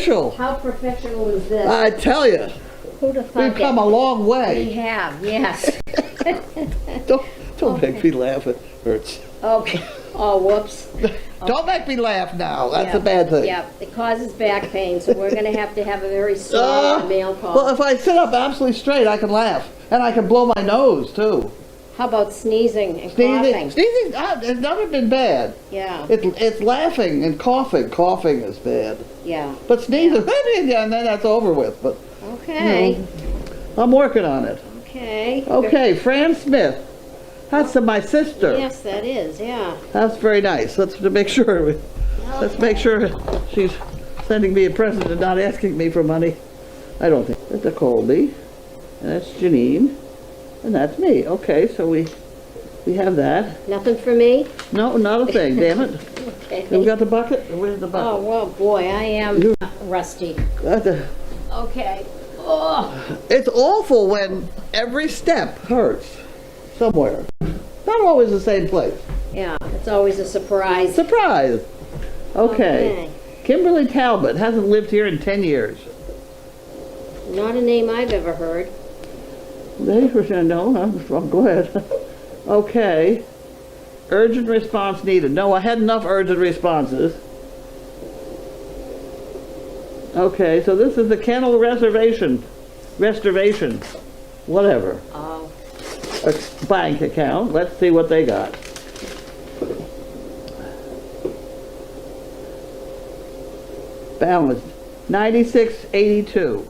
official. How professional is this? I tell you, Who'd have thought we've come a long We way. have, yes. Don't make me laugh. It hurts. Okay. Oh, whoops. Don't make me laugh now. That's a Yeah, bad thing. Yeah, it causes back pain, so we're gonna have to have a very soft mail call. Well, if I sit up absolutely straight, I can laugh. And I can blow my nose, too. How about sneezing and coughing? Sneezing, it's never been bad. Yeah, It's laughing and coughing. Coughing is bad. yeah. But sneezing, yeah, and then that's over with. But Okay, I'm working on it. okay. Okay, Fran Smith. That's my sister. Yes, that is, yeah. That's very nice. Let's make sure. Let's make sure she's sending me a present and not asking me for money. I don't think. That's a Colby, and that's Janine, and that's me. Okay, so we have that. Nothing for me? No, not a thing. Damn it. Okay. Have we got the bucket? Where's the Oh, bucket? well, boy, I am rusty. Okay. Oh, It's awful when every step hurts somewhere. Not always the same place. yeah, it's always a surprise. Surprise. Okay. Kimberly Talbot hasn't lived here in 10 years. Not a name I've ever heard. No, I'm glad. Okay. Urgent response needed. No, I had enough urgent responses. Okay, so this is the kennel restoration. Whatever. Oh, A bank account. Let's see what they got. Balance 96.82.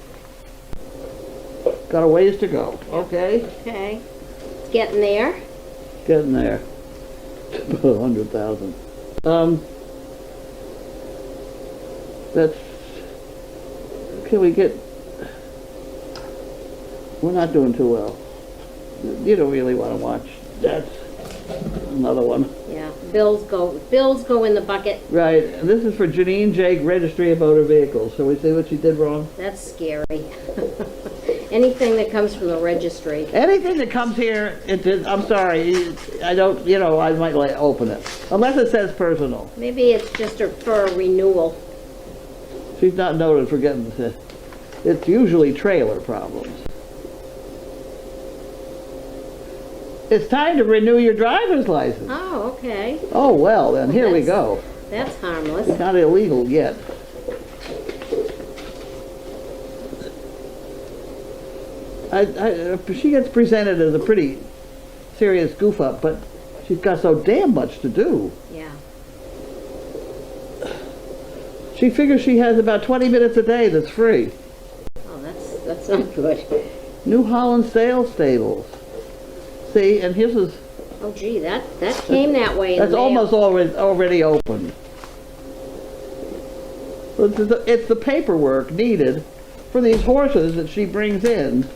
Got a ways to go. Okay, okay. It's getting there. getting there. 100,000. That's. Can we get? We're not doing too well. You don't really want to watch. That's another one. Yeah, bills go in the bucket. Right, and this is for Janine Jake, Registry of Motor Vehicles. So we see what she did wrong? That's scary. Anything that comes from the registry. Anything that comes here, I'm sorry, I don't, I might open it. Unless it says personal. Maybe it's just for a renewal. She's not noted for getting this. It's usually trailer problems. It's time to renew your driver's license. Oh, okay. Oh, well, then, here we go. That's harmless. It's not illegal yet. She gets presented as a pretty serious goof up, but she's got so damn much to do. Yeah. She figures she has about 20 minutes a day that's free. Oh, that's not good. New Holland Sales Stables. See, and here's his. Oh, gee, that came that way in That's the mail. almost already open. It's the paperwork needed for these horses that she brings in.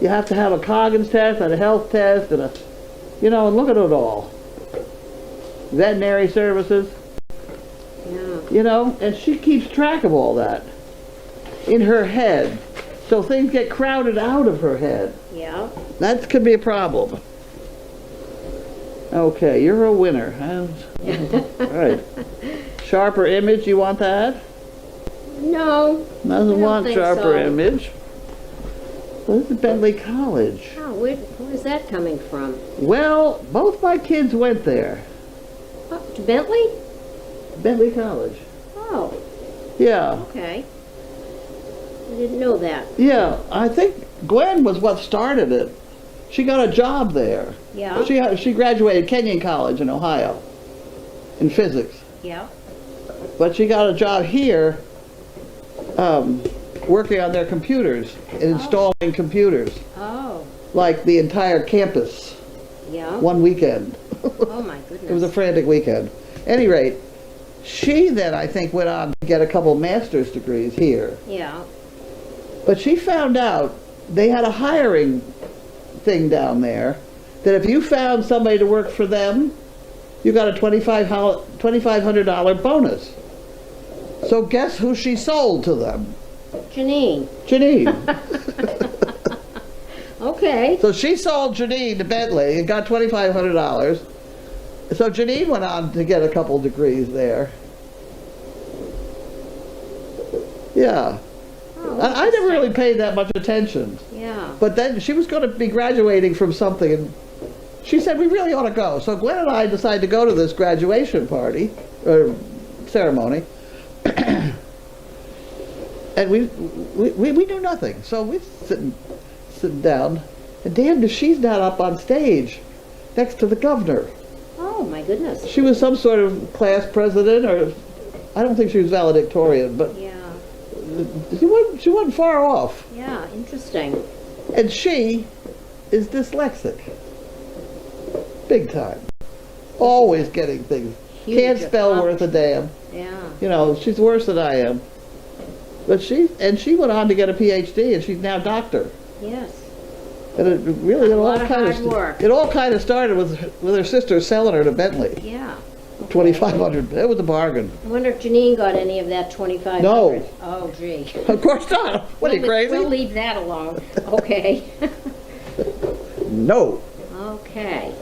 You have to have a Coggins test and a health test and and look at it all. Veterinary services. Yeah. And she keeps track of all that in her head. So things get crowded out of her head. Yeah. That could be a problem. Okay, you're a winner. All right. Sharper image, you want that? No. Doesn't want think sharper so. image. Well, this is Bentley College. Oh, where's that coming from? Well, both my kids went there. Oh, to Bentley? Bentley College. Oh, Yeah. okay. I didn't know that. Yeah, I think Gwen was what started it. She got a job there. Yeah. She graduated Kenyon College in Ohio in physics. Yeah. But she got a job here working on their computers and installing computers, Oh, like the entire campus, yeah. one weekend. Oh, my goodness. It was a frantic weekend. Any rate, she then, I think, went on to get a couple master's degrees here. Yeah. But she found out they had a hiring thing down there that if you found somebody to work for them, you got a $2,500 bonus. So guess who she sold to them? Janine. Janine. Okay. So she sold Janine to Bentley and got $2,500. So Janine went on to get a couple degrees there. Yeah. Oh, I never really interesting. paid that much attention. Yeah. But then she was going to be graduating from something, and she said, we really ought to go. So Gwen and I decided to go to this graduation party, or ceremony. And we knew nothing. So we're sitting down, and damned if she's not up on stage next to the governor. Oh, my goodness. She was some sort of class president, or I don't think she was valedictorian, but Yeah. she wasn't far off. Yeah, interesting. And she is dyslexic. Big time. Always getting things. Huge Can't spell worth a accomplishment. damn. Yeah. You know, she's worse than I am. But she went on to get a PhD, and she's now a doctor. Yes. And it really A lot of hard work. It all kind of started with her sister selling her to Bentley. Yeah. 2,500. It was a bargain. I wonder if Janine got any of that 2,500. No. Oh, gee. Of course not. What are you, crazy? We'll leave that alone. Okay. No. Okay.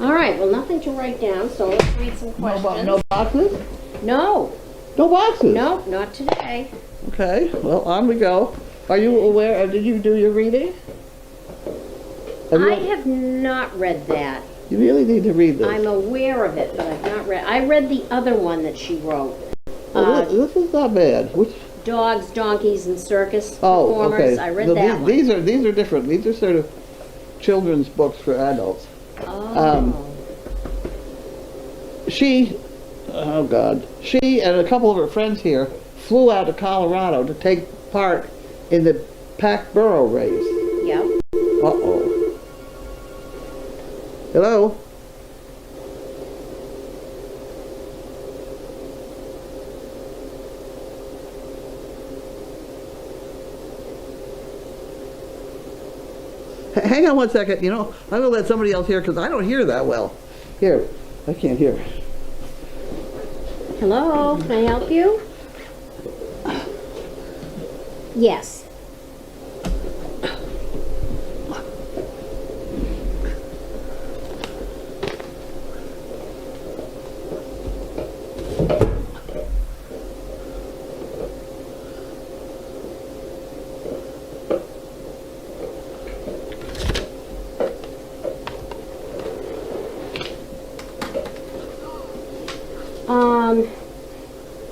All right, well, nothing to write down, so let's read some questions. No boxes? No, No boxes? no, not today. Okay, well, on we go. Are you aware, did you do your reading? I have not read that. You really need to read this. I'm aware of it, but I've not read. I read the other one that she wrote. This is not bad. Which? Dogs, donkeys, and circus Oh, performers. okay. I read No, that one. these are different. These are sort of children's books for adults. Oh. She and a couple of her friends here flew out to Colorado to take part in the pack burro race. Yep. Uh-oh. Hello? Hang on one second. You know, I'm going to let somebody else hear because I don't hear that well. Here. I can't hear. Hello, can I help you? Yes.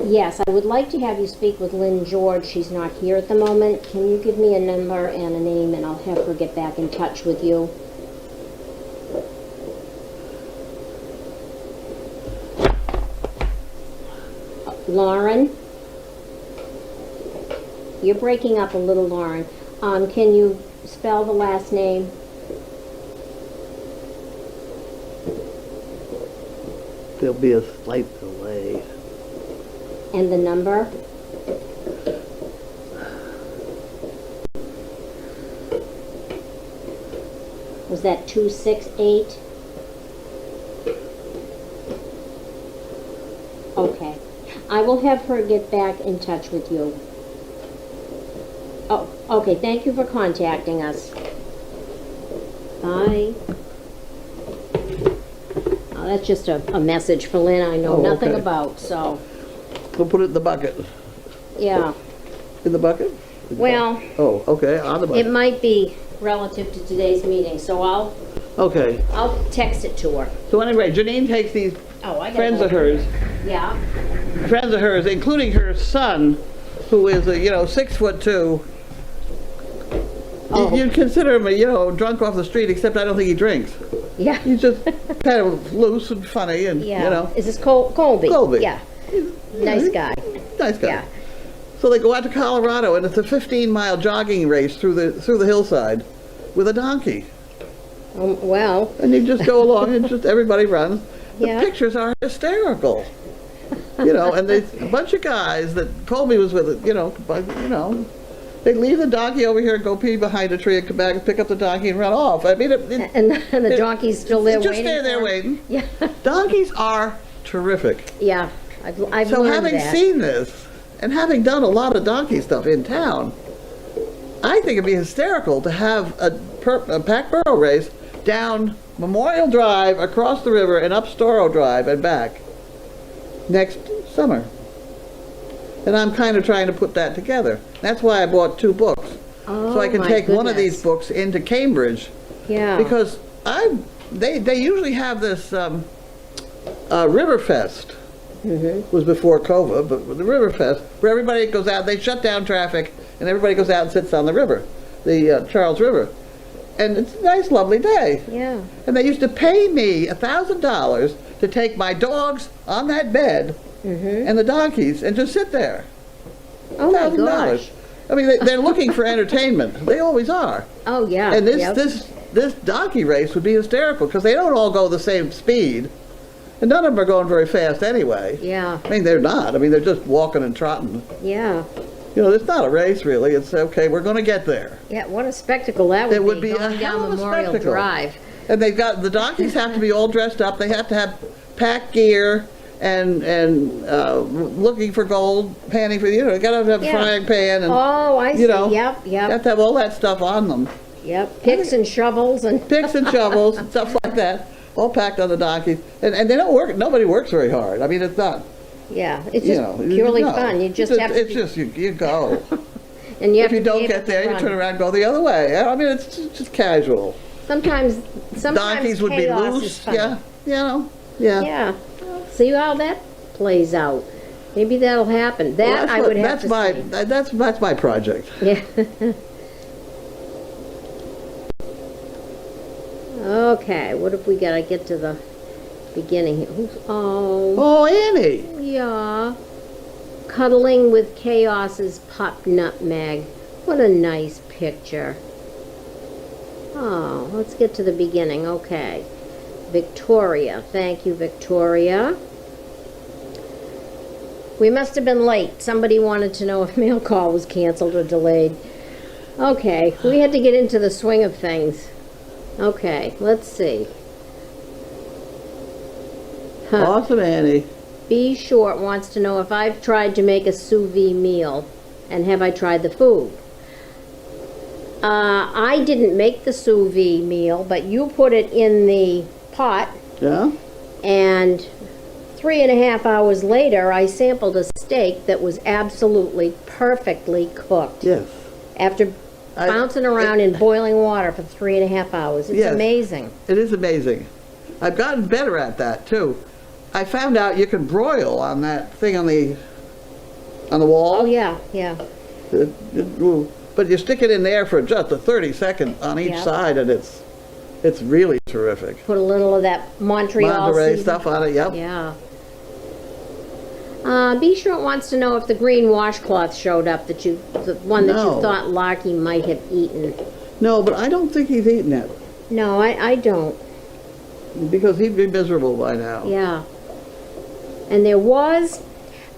Yes, I would like to have you speak with Lynn George. She's not here at the moment. Can you give me a number and a name, and I'll have her get back in touch with you? Lauren? You're breaking up a little, Lauren. Can you spell the last name? There'll be a slight delay. And the number? Was that 268? Okay. I will have her get back in touch with you. Oh, okay. Thank you for contacting us. Bye. Oh, that's just a message for Lynn I know Oh, nothing okay. about, so, We'll put it in the bucket. yeah. In the bucket? Well, Oh, okay, on the it bucket. might be relative to today's meeting, so Okay. I'll text it to her. So anyway, Janine takes these Oh, I got friends it. of hers, Yeah. including her son, who is, 6'2". Oh. You'd consider him drunk off the street, except I don't think he drinks. Yeah. He's just kind of loose and funny and, Yeah. Is this Colby? Colby. Yeah. Nice guy. Nice guy. Yeah. So they go out to Colorado, and it's a 15-mile jogging race through the hillside with a donkey. Well, And you just go along, and just everybody runs. The Yeah. pictures are hysterical. And there's a bunch of guys that Colby was with, they leave the donkey over here and go pee behind a tree and come back and pick up the donkey and run off. I mean, and the donkey's still there just waiting. stand there for him. waiting. Yeah. Donkeys are terrific. Yeah. I've So learned having that. seen this, and having done a lot of donkey stuff in town, I think it'd be hysterical to have a pack burro race down Memorial Drive, across the river, and up Storrow Drive and back next summer. And I'm kind of trying to put that together. That's why I bought 2 books. Oh, So I can my take one of goodness. these books into Cambridge. Yeah. Because they usually have this Riverfest. Was before COVID, but with the Riverfest, where everybody goes out, they shut down traffic, and everybody goes out and sits on the river, the Charles River. And it's a nice, lovely day. Yeah. And they used to pay me $1,000 to take my dogs on that bed and the donkeys and just sit there. Oh my $1,000. gosh. I mean, they're looking for entertainment. They always are. Oh yeah. And Yep. this donkey race would be hysterical because they don't all go the same speed. And none of them are going very fast anyway. Yeah. I mean, they're not. I mean, they're just walking and trotting. Yeah. You know, it's not a race, really. It's, okay, we're going to get there. Yeah. What a spectacle that would It would be be a going hell down of a Memorial spectacle. Drive. And they've got, the donkeys have to be all dressed up. They have to have packed gear and looking for gold, panning for, you know, got to have a Yeah. frying pan and, Oh, I see. you know, Yep. you have Yep. to have all that stuff on them. Yep. Picks and shovels and. Picks and shovels and stuff like that, all packed on the donkeys. And they don't work, nobody works very hard. I mean, it's not, Yeah. It's you just know. purely no. fun. You just It's have It's to. just, you go. And you have If you to be don't able get to there, you run. turn around and go the other way. I mean, it's just casual. Sometimes Donkeys would be chaos is loose, fun. yeah, you know, yeah. Yeah. See how that plays out. Maybe that'll happen. Well, That that's I what- would have to my, see. That's my project. Yeah. Okay, what have we got? I get to the beginning here. Oh, Oh, Annie. yeah. Cuddling with Chaos's pup Nutmeg. What a nice picture. Oh, let's get to the beginning. Okay. Victoria. Thank you, Victoria. We must have been late. Somebody wanted to know if mail call was canceled or delayed. Okay, we had to get into the swing of things. Okay, let's see. Awesome, Annie. B. Short wants to know if I've tried to make a sous vide meal and have I tried the food. I didn't make the sous vide meal, but you put it in the pot, Yeah? and 3.5 hours later I sampled a steak that was absolutely perfectly cooked. Yes. After bouncing around in boiling water for 3.5 hours. It's Yes. amazing. It is amazing. I've gotten better at that, too. I found out you can broil on that thing on the wall. Oh yeah, yeah. But you stick it in there for just a 30-second on each Yeah. side, and it's really terrific. Put a little of that Montreal Monterey season- stuff on it, yep. Yeah. B. Short wants to know if the green washcloth showed up, the one that No. you thought Larkey might have eaten. No, but I don't think he's eaten it, No, I don't. because he'd be miserable by now. Yeah. And there was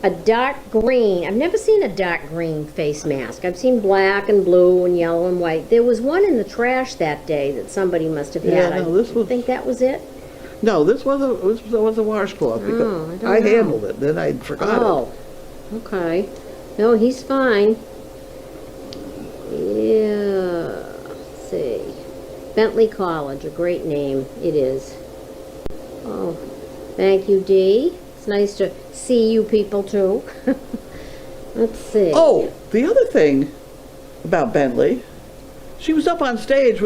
a dark green. I've never seen a dark green face mask. I've seen black and blue and yellow and white. There was one in the trash that day that somebody must have Yeah, had. no, this was- I think that was it. No, this was a washcloth, because Oh, I don't I know. handled it, then I forgot it. Oh, okay. No, he's fine. Yeah, let's see. Bentley College, a great name. It is. Oh, thank you, Dee. It's nice to see you people too. Let's see. Oh, the other thing about Bentley, she was up on stage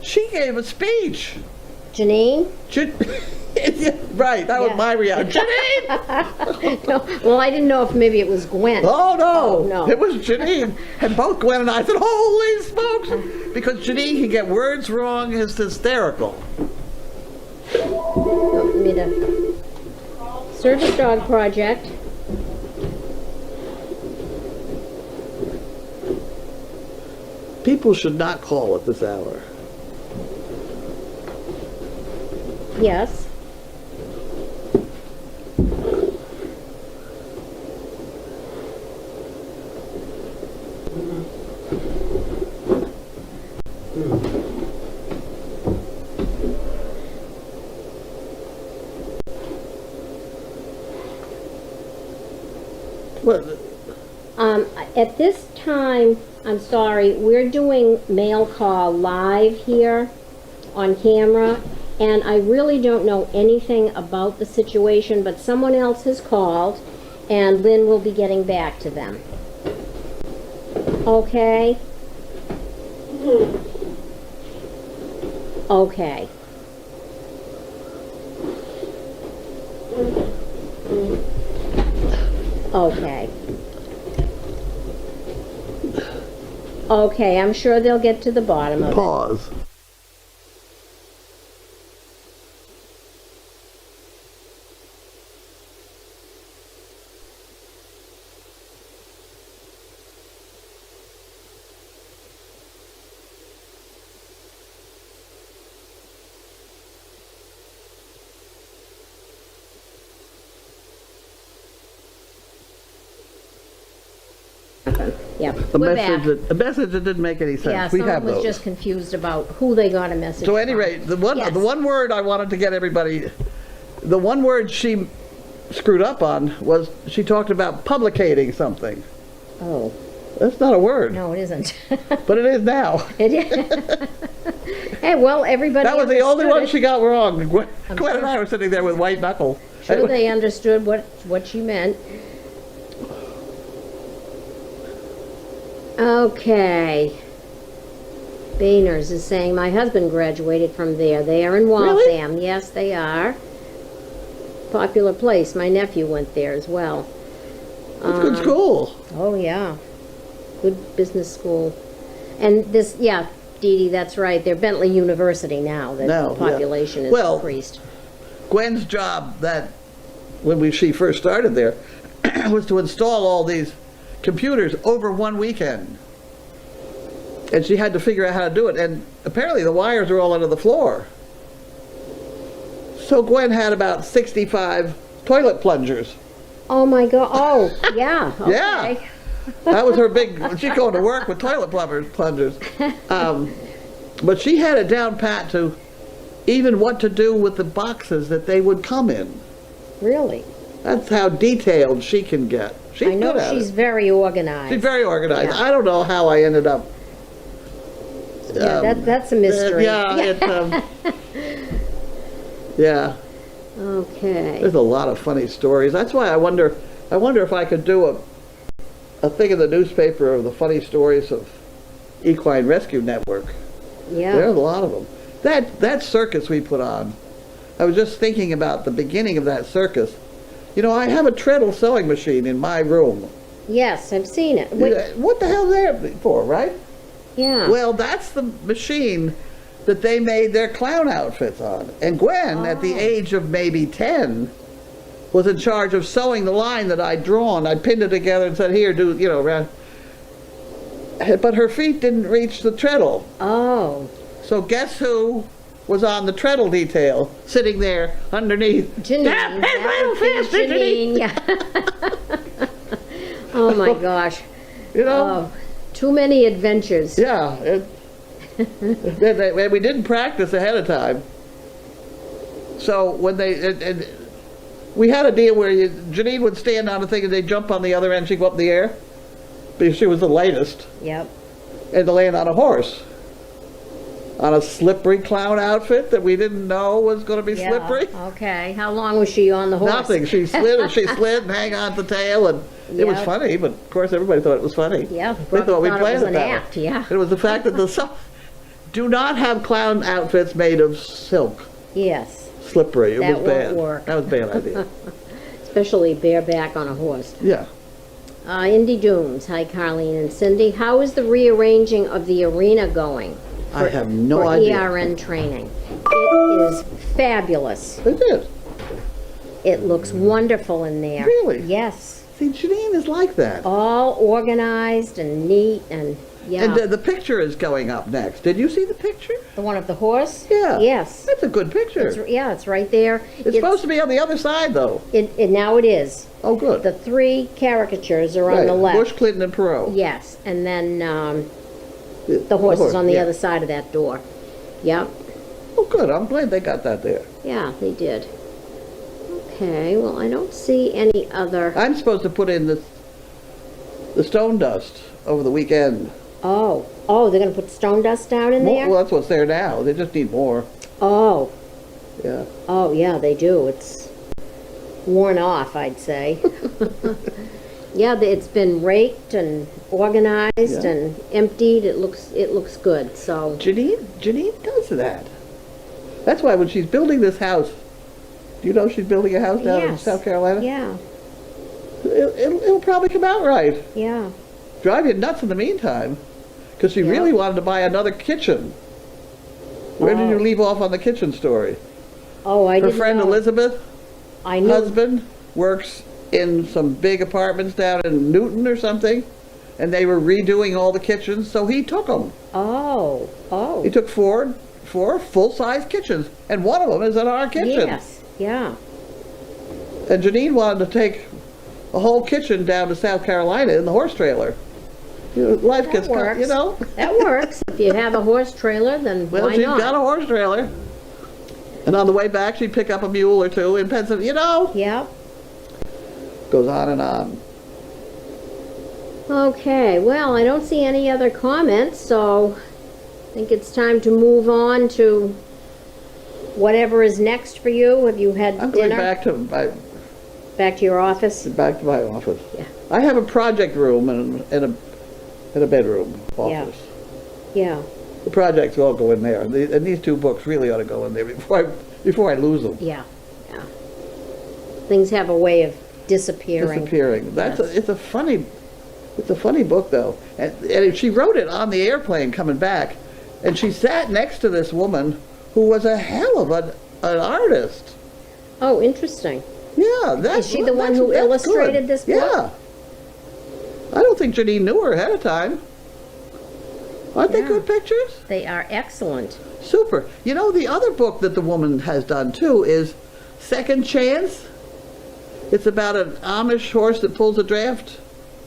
she gave a speech. Janine? Yeah, right, that Yeah. was my reaction. Janine! No, well, I didn't know if maybe it was Gwen. Oh, no. Oh, no. It was Janine. And both Gwen and I said, holy smokes! Because Janine can get words wrong, is hysterical. Oh, me to Service Dog Project. People should not call at this hour. Yes. What? At this time, I'm sorry, we're doing mail call live here on camera, and I really don't know anything about the situation, but someone else has called, and Lynn will be getting back to them. Okay? Okay. Okay. Okay, I'm sure they'll get to the bottom of it. Pause. Yep, we're back. A message that didn't make any sense. Yeah, We someone have was those. just confused about who they got a message So from. anyway, the Yes. one word I wanted to get everybody, the one word she screwed up on was she talked about publicating something. Oh, That's not a word, no, it isn't. but it is now. It is. Hey, well, everybody That was the only understood one it. she got wrong. Gwen sure. and I were sitting there with white knuckles. Sure they understood what she meant. Okay. Bainers is saying, my husband graduated from there. They are in Really? Waltham. Yes, they are. Popular place. My nephew went there as well. It's a good school. Oh, yeah. Good business school. And this, yeah, Dee Dee, that's right. They're Bentley University now. The Now, yeah. population is Well, increased. Gwen's job when she first started there was to install all these computers over one weekend. And she had to figure out how to do it. And apparently the wires are all under the floor. So Gwen had about 65 toilet plungers. Oh, my God. Oh, yeah. Okay. Yeah. That was her big, she'd go to work with toilet plungers. But she had it down pat to even what to do with the boxes that they would come in. Really? That's how detailed she can get. She's I know good at she's it. very organized. She's very organized. Yeah. I don't know how I ended up. Yeah, that's a mystery. Yeah. Yeah. Okay. There's a lot of funny stories. That's why I wonder if I could do a thing in the newspaper of the funny stories of Equine Rescue Network. Yeah. There's a lot of them. That circus we put on, I was just thinking about the beginning of that circus. You know, I have a treadle sewing machine in my room. Yes, I've seen it. Wait, What the hell is that for, right? yeah. Well, that's the machine that they made their clown outfits on. And Gwen, at the age of maybe 10, was in charge of sewing the line that I'd drawn. I pinned it together and said, here, do, you know, around. But her feet didn't reach the treadle. Oh. So guess who was on the treadle detail, sitting there underneath? Janine. That would be Janine. Yeah. Oh, my gosh. You know? Oh, too many adventures. Yeah. And we didn't practice ahead of time. So when we had a deal where Janine would stand on a thing and they'd jump on the other end, she'd go up in the air, because she was the lightest, Yep. and to land on a horse. On a slippery clown outfit that we didn't know was going to be Yeah. slippery. Okay. How long was she on the horse? Nothing. She slid and hang on to the tail, and it was Yeah. funny, but of course everybody thought it was funny. Yeah. They thought we it planned was it an that way. act. Yeah. It was the fact that do not have clown outfits made of silk. Yes. Slippery. It That was won't bad. work. That was a bad idea. Especially bareback on a horse. Yeah. Indy Dooms. Hi, Carlene and Cindy. How is the rearranging of the arena going? I have no for idea. ERN training. It is fabulous. It is. It looks wonderful in there. Really? Yes. See, Janine is like that. All organized and neat and yeah. And the picture is going up next. Did you see the picture? The one of the horse? Yeah. Yes. That's a good picture. It's right there. It's supposed to be on the other side, though. Now it is. Oh, good. The three caricatures are on Right. the left. Bush, Clinton, and Perot. Yes, and then the horse is on the yeah. other side of that door. Yep. Oh, good. I'm glad they got that there. Yeah, they did. Okay, well, I don't see any other. I'm supposed to put in the stone dust over the weekend. Oh, they're going to put stone dust down in there? Well, that's what's there now. They just need more. Oh, Yeah. yeah, they do. It's worn off, I'd say. Yeah, it's been raked and organized Yeah. and emptied. It looks good. So Janine does that. That's why when she's building this house, do you know she's building a house down in Yes. South Carolina? yeah, It'll probably come out right. yeah. Drive you nuts in the meantime, because she really wanted to buy another kitchen. Where did you leave off on the kitchen story? Oh, I Her didn't friend know. Elizabeth, I knew. husband, works in some big apartments down in Newton or something, and they were redoing all the kitchens, so he took them. Oh, He took four full-size kitchens, and one of them is in our kitchen. yes, yeah. And Janine wanted to take a whole kitchen down to South Carolina in the horse trailer. You know, life gets, works. you know. That works. If you have a horse trailer, then Well, why she's not? got a horse trailer. And on the way back, she'd pick up a mule or two in Pennsylvania, you know. Yep. Goes on and on. Okay, well, I don't see any other comments, so I think it's time to move on to whatever is next for you. Have you had I'm going dinner? back Back to your office? to my office. Yeah. I have a project room and a bedroom office. Yeah. The projects all go in there. And these two books really ought to go in there before I lose them. Yeah. Yeah. Things have a way of disappearing. Disappearing. Yes. It's a funny book though. And she wrote it on the airplane coming back. And she sat next to this woman who was a hell of an artist. Oh, interesting. Yeah, that's Is she the one who that's illustrated good. this book? Yeah. I don't think Janine knew her ahead of time. Aren't they Yeah. good pictures? They are excellent. Super. You know, the other book that the woman has done too is Second Chance. It's about an Amish horse that pulls a draft,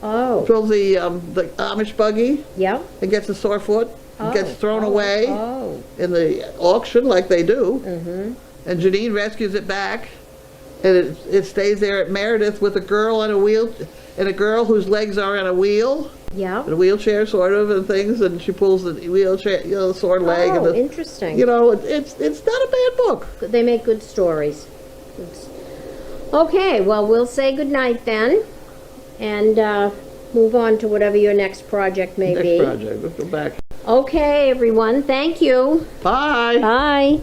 Oh. pulls the Amish buggy Yep. and gets a sore foot and gets thrown Oh. away Oh. in the auction like they do. Mm-hmm. And Janine rescues it back, and it stays there at Meredith with a girl on a wheel, and a girl whose legs are in a wheel, Yep. in a wheelchair sort of, and things, and she pulls the wheelchair, you know, the sore leg, and Oh, the, interesting. you know, it's not a bad book. They make good stories. Okay, well, we'll say goodnight then, and move on to whatever your next project may be. Next project, let's go back. Okay, everyone, thank you. Bye. Bye.